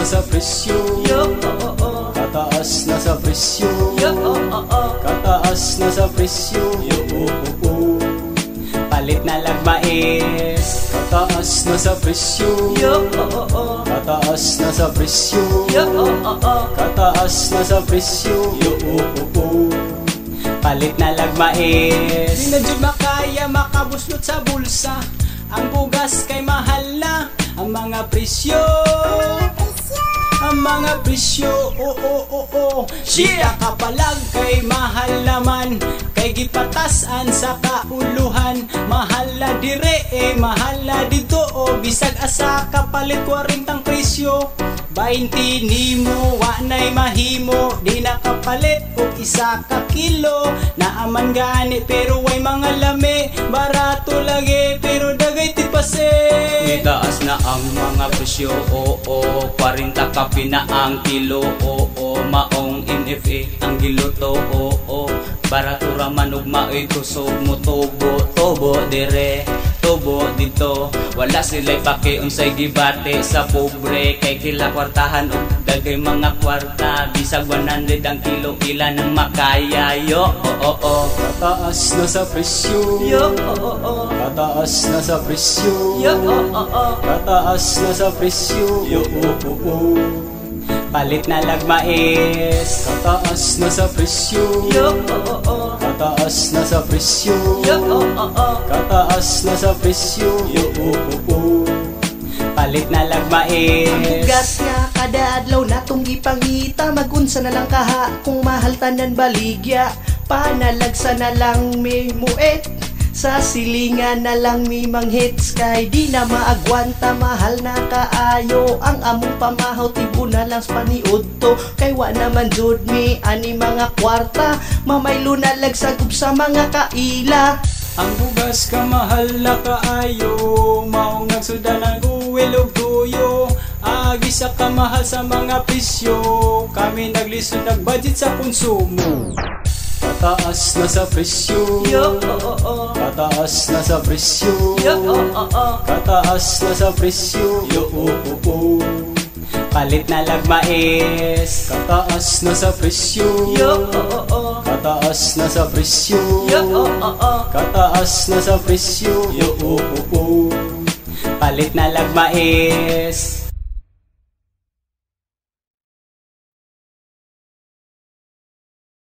na sa presyo. Kataas na sa presyo. Kataas na sa presyo. Palit na lagmais. Kataas na sa presyo. Kataas na sa presyo. Kataas na sa presyo. Palit na lagmais. Di na jud makaya makabuslot sa bulsa. Ang bugas kay mahal na. Ang mga presyo, ang mga presyo, Siya kapalag kay mahal naman. Kay gipatasan sa kauluhan. Mahal na dire mahal na dito. Bisag asa kapalit 40 presyo. 20 nimo wa nay mahimo. Di nakapalit og isa ka kilo. Naaman gani pero way mga lami. Barato lagi pero dagay ti pase. Itaas na ang mga presyo, 40 ka pina ang kilo, maong NFA ang giluto, barato raman ug maoy kusog mo tubo dire, tubo dito. Wala sila'y pakiunsay gibate sa pobre. Kay kila kwartahan o dagay mga kwarta. Bisag 100 ang kilo, ilan ang makaya. Kataas na sa presyo. Kataas na sa presyo. Kataas na sa presyo. Palit na lagmais. Kataas na sa presyo. Kataas na sa presyo. Kataas na sa presyo. Palit na lagmais. Ang bugas nga kada adlaw natong gipangita. Magunsa na lang kaha kung mahal tanan baligya. Panalagsa na lang may muet. Sa silingan na lang mi manghits. Kay di na maagwanta, mahal na kaayo. Ang among pamahaw tibo na lang sa paniudto. Kay wa naman jud mi ani mga kwarta. Mamaylo na lagsagub sa mga kaila. Ang bugas ka mahal na kaayo. Maong nagsuda ng uwil og tuyo. Agi sa kamahal sa mga presyo. Kami naglisod nagbudget sa konsumo. Kataas na sa presyo. Kataas na sa presyo. Kataas na sa presyo. Palit na lagmais. Kataas na sa presyo. Kataas na sa presyo. Kataas na sa presyo. Palit na lagmais.